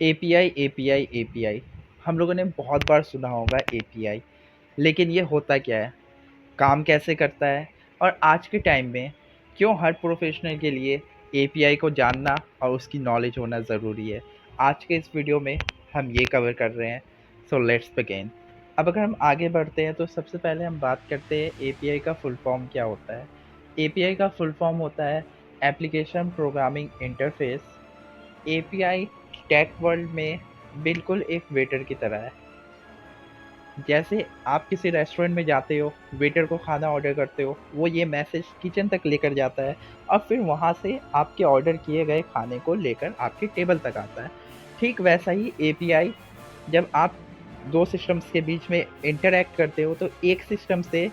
API, API, API. हम लोगों ने बहुत बार सुना होगा एपीआई, लेकिन ये होता क्या है? काम कैसे करता है? और आज के टाइम में क्यों हर प्रोफेशनल के लिए एपीआई को जानना और उसकी नॉलेज होना ज़रूरी है? आज के इस वीडियो में हम ये कवर कर रहे हैं। So let's begin. अब अगर हम आगे बढ़ते हैं तो सबसे पहले हम बात करते हैं एपीआई का फुल फॉर्म क्या होता है। एपीआई का फुल फॉर्म होता है application programming interface. API tech world में बिल्कुल एक वेटर की तरह है। जैसे आप किसी रेस्टोरेंट में जाते हो, वेटर को खाना ऑर्डर करते हो, वो ये मैसेज किचन तक लेकर जाता है और फिर वहाँ से आपके ऑर्डर किए गए खाने को लेकर आपके टेबल तक आता है। ठीक वैसा ही एपीआई, जब आप 2 सिस्टम्स के बीच में इंटरैक्ट करते हो तो एक सिस्टम से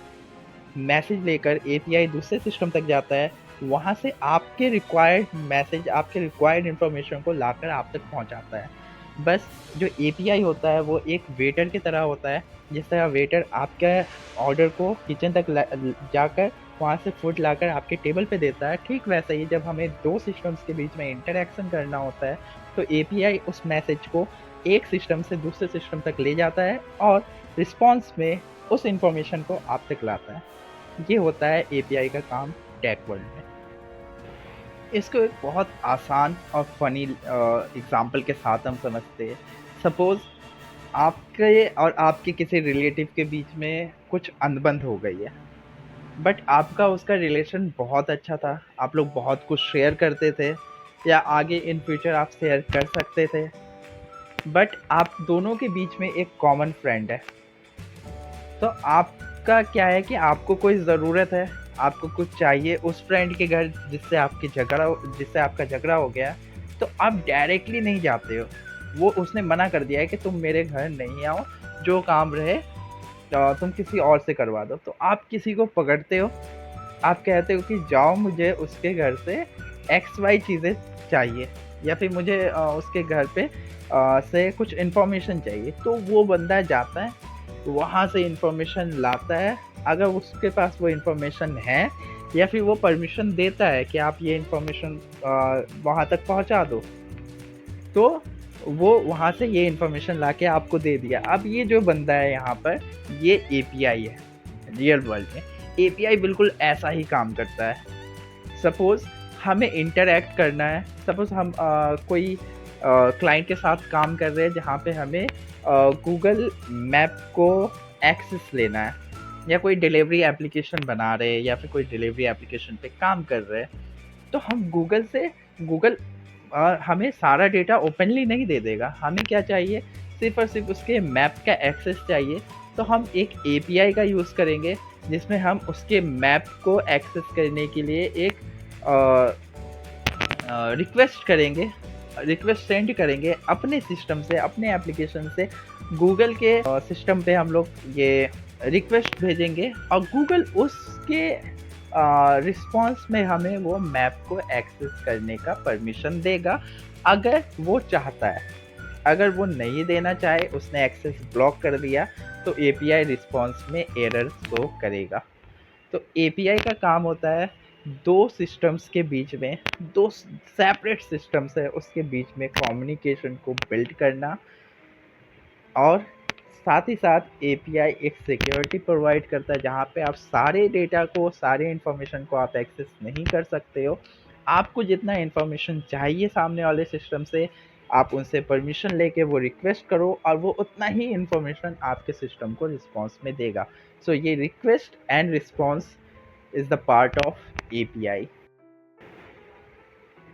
मैसेज लेकर एपीआई दूसरे सिस्टम तक जाता है। वहाँ से आपके रिक्वायर्ड मैसेज, आपके रिक्वायर्ड इन्फॉर्मेशन को लाकर आप तक पहुँचाता है। बस जो एपीआई होता है वो एक वेटर की तरह होता है। जिस तरह वेटर आपके ऑर्डर को किचन तक जाकर वहाँ से फूड लाकर आपके टेबल पे देता है, ठीक वैसे ही जब हमें 2 सिस्टम्स के बीच में इंटरैक्शन करना होता है तो एपीआई उस मैसेज को एक सिस्टम से दूसरे सिस्टम तक ले जाता है और रिस्पॉन्स में उस इन्फॉर्मेशन को आप तक लाता है। ये होता है एपीआई का काम टेक वर्ल्ड में। इसको एक बहुत आसान और फनी एग्जांपल के साथ हम समझते हैं। सपोज आपके और आपके किसी रिलेटिव के बीच में कुछ अनबन हो गई है, बट आपका उसका रिलेशन बहुत अच्छा था, आप लोग बहुत कुछ शेयर करते थे या आगे इन फ्यूचर आप शेयर कर सकते थे। बट आप दोनों के बीच में एक कॉमन फ्रेंड है। तो आपका क्या है कि आपको कोई ज़रूरत है, आपको कुछ चाहिए उस फ्रेंड के घर जिससे आपका झगड़ा हो गया, तो आप डायरेक्टली नहीं जाते हो। वो उसने मना कर दिया है कि तुम मेरे घर नहीं आओ, जो काम रहे तुम किसी और से करवा दो। तो आप किसी को पकड़ते हो, आप कहते हो कि जाओ मुझे उसके घर से एक्स वाई चीज़ें चाहिए या फिर मुझे उसके घर पे से कुछ इन्फॉर्मेशन चाहिए। तो वो बंदा जाता है, वहाँ से इन्फॉर्मेशन लाता है। अगर उसके पास वो इन्फॉर्मेशन है या फिर वो परमिशन देता है कि आप ये इन्फॉर्मेशन वहाँ तक पहुँचा दो, तो वो वहाँ से ये इन्फॉर्मेशन लाके आपको दे दिया। अब ये जो बंदा है यहाँ पर, ये एपीआई है। रियल वर्ल्ड में एपीआई बिल्कुल ऐसा ही काम करता है। सपोज़ हमें इंटरैक्ट करना है, सपोज़ हम कोई क्लाइंट के साथ काम कर रहे हैं जहाँ पे हमें गूगल मैप को एक्सेस लेना है, या कोई डिलीवरी एप्लीकेशन बना रहे हैं या फिर कोई डिलीवरी एप्लीकेशन पे काम कर रहे हैं। तो हम गूगल हमें सारा डेटा ओपनली नहीं दे देगा। हमें क्या चाहिए? सिर्फ़ और सिर्फ़ उसके मैप का एक्सेस चाहिए। तो हम एक एपीआई का यूज़ करेंगे जिसमें हम उसके मैप को एक्सेस करने के लिए एक रिक्वेस्ट करेंगे, रिक्वेस्ट सेंड करेंगे अपने सिस्टम से, अपने एप्लीकेशन से। गूगल के सिस्टम पे हम लोग ये रिक्वेस्ट भेजेंगे और गूगल उसके रिस्पॉन्स में हमें वो मैप को एक्सेस करने का परमिशन देगा, अगर वो चाहता है। अगर वो नहीं देना चाहे, उसने एक्सेस ब्लॉक कर दिया, तो एपीआई रिस्पॉन्स में एरर शो करेगा। तो एपीआई का काम होता है 2 सिस्टम्स के बीच में, 2 सेपरेट सिस्टम्स है उसके बीच में कम्युनिकेशन को बिल्ड करना, और साथ ही साथ एपीआई एक सिक्योरिटी प्रोवाइड करता है जहाँ पे आप सारे डेटा को, सारे इन्फॉर्मेशन को आप एक्सेस नहीं कर सकते हो। आपको जितना इन्फॉर्मेशन चाहिए सामने वाले सिस्टम से, आप उनसे परमिशन लेके वो रिक्वेस्ट करो और वो उतना ही इन्फॉर्मेशन आपके सिस्टम को रिस्पॉन्स में देगा। सो ये request and response is the part of API.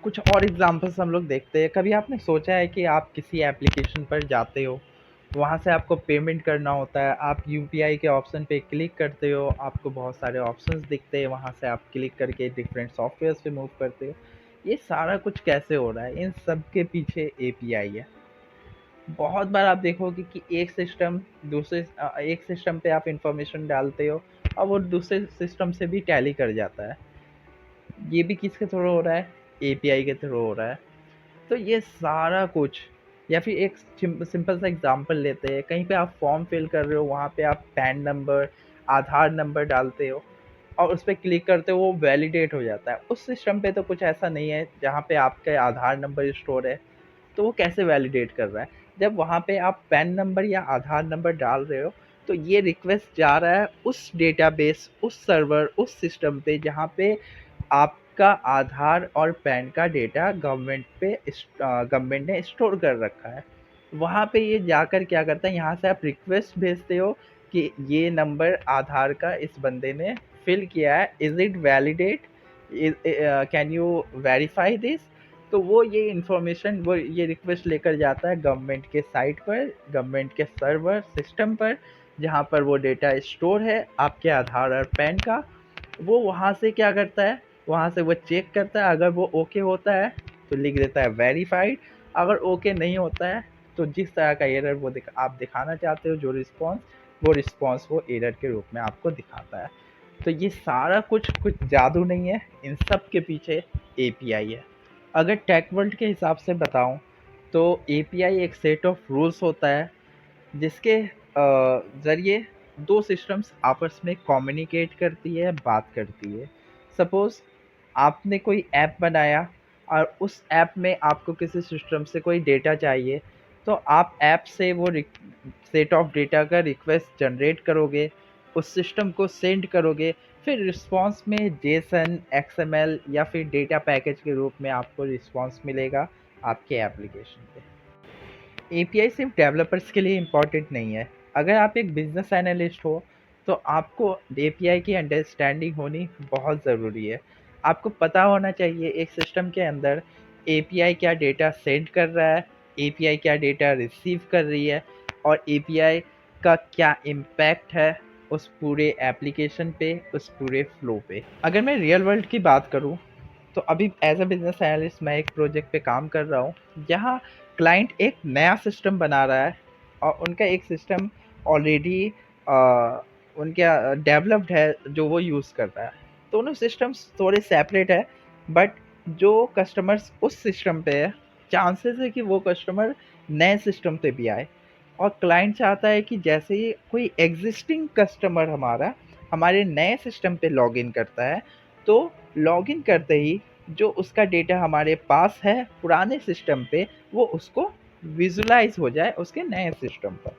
कुछ और एग्जांपल्स हम लोग देखते हैं। कभी आपने सोचा है कि आप किसी एप्लीकेशन पर जाते हो, वहाँ से आपको पेमेंट करना होता है, आप यूपीआई के ऑप्शन पे क्लिक करते हो, आपको बहुत सारे ऑप्शंस दिखते हैं, वहाँ से आप क्लिक करके डिफरेंट सॉफ्टवेयर्स पे मूव करते हो। ये सारा कुछ कैसे हो रहा है? इन सब के पीछे एपीआई है। बहुत बार आप देखोगे कि एक सिस्टम पे आप इंफॉर्मेशन डालते हो और वो दूसरे सिस्टम से भी टैली कर जाता है। ये भी किसके थ्रू हो रहा है? एपीआई के थ्रू हो रहा है। तो ये सारा कुछ, या फिर एक सिंपल सा एग्जांपल लेते हैं। कहीं पे आप फॉर्म फिल कर रहे हो, वहाँ पे आप पैन नंबर, आधार नंबर डालते हो और उस पर क्लिक करते हो, वो वैलिडेट हो जाता है। उस सिस्टम पे तो कुछ ऐसा नहीं है जहाँ पे आपका आधार नंबर स्टोर है। तो वो कैसे वैलिडेट कर रहा है? जब वहाँ पे आप पैन नंबर या आधार नंबर डाल रहे हो, तो ये रिक्वेस्ट जा रहा है उस डेटाबेस, उस सर्वर, उस सिस्टम पे जहाँ पे आपका आधार और पैन का डेटा गवर्नमेंट ने स्टोर कर रखा है। वहाँ पे ये जाकर क्या करता है, यहाँ से आप रिक्वेस्ट भेजते हो कि ये नंबर आधार का इस बंदे ने फिल किया है, is it validate? Can you verify this? तो वो ये इन्फॉर्मेशन, वो ये रिक्वेस्ट लेकर जाता है गवर्नमेंट के साइट पर, गवर्नमेंट के सर्वर सिस्टम पर, जहाँ पर वो डेटा स्टोर है आपके आधार और पैन का। वो वहाँ से क्या करता है, वहाँ से वो चेक करता है, अगर वो ओके होता है तो लिख देता है वेरीफाइड, अगर ओके नहीं होता है तो जिस तरह का एरर वो आप दिखाना चाहते हो, जो रिस्पॉन्स वो एरर के रूप में आपको दिखाता है। तो ये सारा कुछ जादू नहीं है, इन सब के पीछे एपीआई है। अगर टेक वर्ल्ड के हिसाब से बताऊं तो एपीआई एक सेट ऑफ रूल्स होता है जिसके ज़रिए दो सिस्टम्स आपस में कम्युनिकेट करती है, बात करती है। सपोज़ आपने कोई ऐप बनाया और उस ऐप में आपको किसी सिस्टम से कोई डेटा चाहिए, तो आप ऐप से वो सेट ऑफ डेटा का रिक्वेस्ट जनरेट करोगे, उस सिस्टम को सेंड करोगे, फिर रिस्पॉन्स में जेसन, एक्सएमएल या फिर डेटा पैकेज के रूप में आपको रिस्पॉन्स मिलेगा आपके एप्लीकेशन पे। एपीआई सिर्फ डेवलपर्स के लिए इम्पॉर्टेंट नहीं है। अगर आप एक बिजनेस एनालिस्ट हो तो आपको एपीआई की अंडरस्टैंडिंग होनी बहुत ज़रूरी है। आपको पता होना चाहिए एक सिस्टम के अंदर एपीआई क्या डेटा सेंड कर रहा है, एपीआई क्या डेटा रिसीव कर रही है, और एपीआई का क्या इम्पैक्ट है उस पूरे एप्लीकेशन पे, उस पूरे फ्लो पे। अगर मैं रियल वर्ल्ड की बात करूँ तो अभी एज अ बिजनेस एनालिस्ट मैं एक प्रोजेक्ट पे काम कर रहा हूँ जहाँ क्लाइंट एक नया सिस्टम बना रहा है और उनका एक सिस्टम ऑलरेडी उनका डेवलप्ड है जो वो यूज़ कर रहा है। दोनों सिस्टम्स थोड़े सेपरेट है, बट जो कस्टमर्स उस सिस्टम पे है, चांसेस है कि वो कस्टमर नए सिस्टम पे भी आए। और क्लाइंट चाहता है कि जैसे ही कोई एग्जिस्टिंग कस्टमर हमारा हमारे नए सिस्टम पे लॉगिन करता है, तो लॉगिन करते ही जो उसका डेटा हमारे पास है पुराने सिस्टम पे, वो उसको विजुलाइज हो जाए उसके नए सिस्टम पर।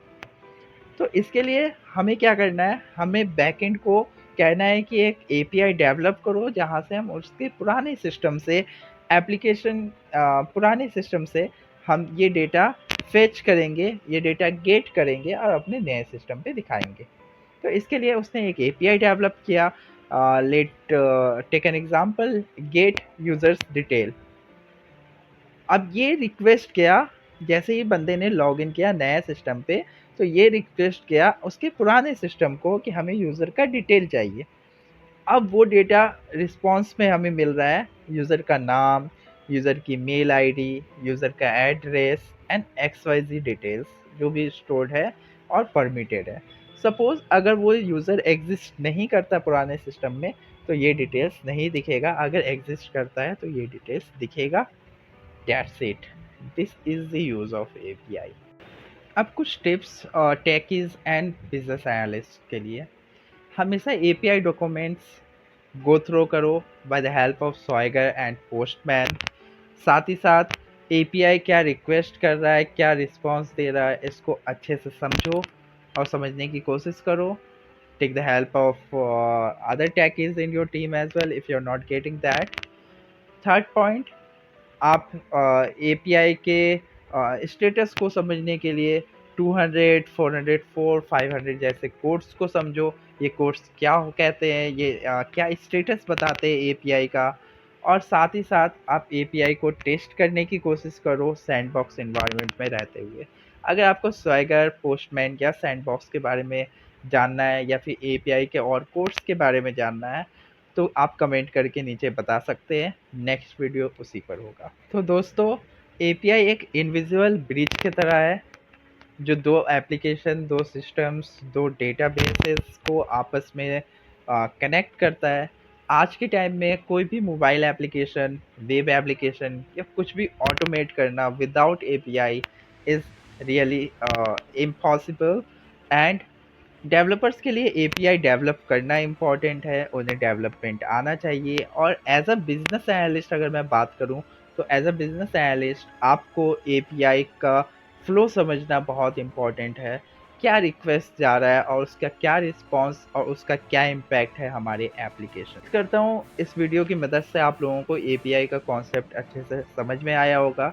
तो इसके लिए हमें क्या करना है, हमें बैकएंड को कहना है कि एक एपीआई डेवलप करो जहाँ से हम उसके पुराने सिस्टम से एप्लीकेशन पुराने सिस्टम से हम ये डेटा फेच करेंगे, ये डेटा गेट करेंगे और अपने नए सिस्टम पे दिखाएंगे। तो इसके लिए उसने एक एपीआई डेवलप किया। Let take an example, get users detail. अब ये रिक्वेस्ट किया, जैसे ही बंदे ने लॉगिन किया नया सिस्टम पे, तो ये रिक्वेस्ट किया उसके पुराने सिस्टम को कि हमें यूज़र का डिटेल चाहिए। अब वो डेटा रिस्पॉन्स में हमें मिल रहा है, यूज़र का नाम, यूज़र की मेल आईडी, यूज़र का एड्रेस एंड XYZ डिटेल्स जो भी स्टोर्ड है और परमिटेड है। सपोज़ अगर वो यूज़र एग्जिस्ट नहीं करता पुराने सिस्टम में, तो ये डिटेल्स नहीं दिखेगा, अगर एग्जिस्ट करता है तो ये डिटेल्स दिखेगा। That's it. This is the use of API. अब कुछ tips techies and business analyst के लिए। हमेशा एपीआई डॉक्यूमेंट्स गो थ्रो करो by the help of Swagger and Postman. साथ ही साथ एपीआई क्या रिक्वेस्ट कर रहा है, क्या रिस्पॉन्स दे रहा है, इसको अच्छे से समझो और समझने की कोशिश करो। Take the help of other techies in your team as well if you are not getting that. Third point, आप एपीआई के स्टेटस को समझने के लिए 200, 404, 500 जैसे कोड्स को समझो। ये कोड्स क्या हो कहते हैं, ये क्या स्टेटस बताते हैं एपीआई का। और साथ ही साथ आप एपीआई को टेस्ट करने की कोशिश करो सैंडबॉक्स एनवायरनमेंट में रहते हुए। अगर आपको स्वाइगर, पोस्टमैन या सैंडबॉक्स के बारे में जानना है या फिर एपीआई के और कोड्स के बारे में जानना है, तो आप कमेंट करके नीचे बता सकते हैं, नेक्स्ट वीडियो उसी पर होगा। तो दोस्तों, एपीआई एक इनविजिबल ब्रिज की तरह है जो दो एप्लीकेशन, दो सिस्टम्स, दो डेटाबेसेस को आपस में कनेक्ट करता है। आज के टाइम में कोई भी मोबाइल एप्लीकेशन, वेब एप्लीकेशन या कुछ भी ऑटोमेट करना without API is really impossible. And developers के लिए एपीआई डेवलप करना इम्पॉर्टेंट है, उन्हें डेवलपमेंट आना चाहिए। और एज अ बिजनेस एनालिस्ट अगर मैं बात करूं तो एज अ बिजनेस एनालिस्ट आपको एपीआई का फ्लो समझना बहुत इंपॉर्टेंट है। क्या रिक्वेस्ट जा रहा है और उसका क्या रिस्पॉन्स और उसका क्या इम्पैक्ट है हमारे एप्लीकेशन। करता हूँ इस वीडियो की मदद से आप लोगों को एपीआई का कॉन्सेप्ट अच्छे से समझ में आया होगा।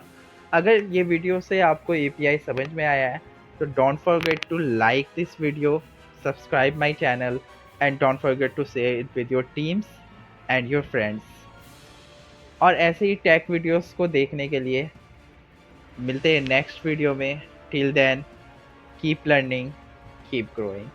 अगर ये वीडियो से आपको एपीआई समझ में आया है तो don't forget to like this video, subscribe my channel and don't forget to share it with your teams and your friends. और ऐसे ही टेक वीडियोस को देखने के लिए मिलते हैं नेक्स्ट वीडियो में। Till then keep learning, keep growing.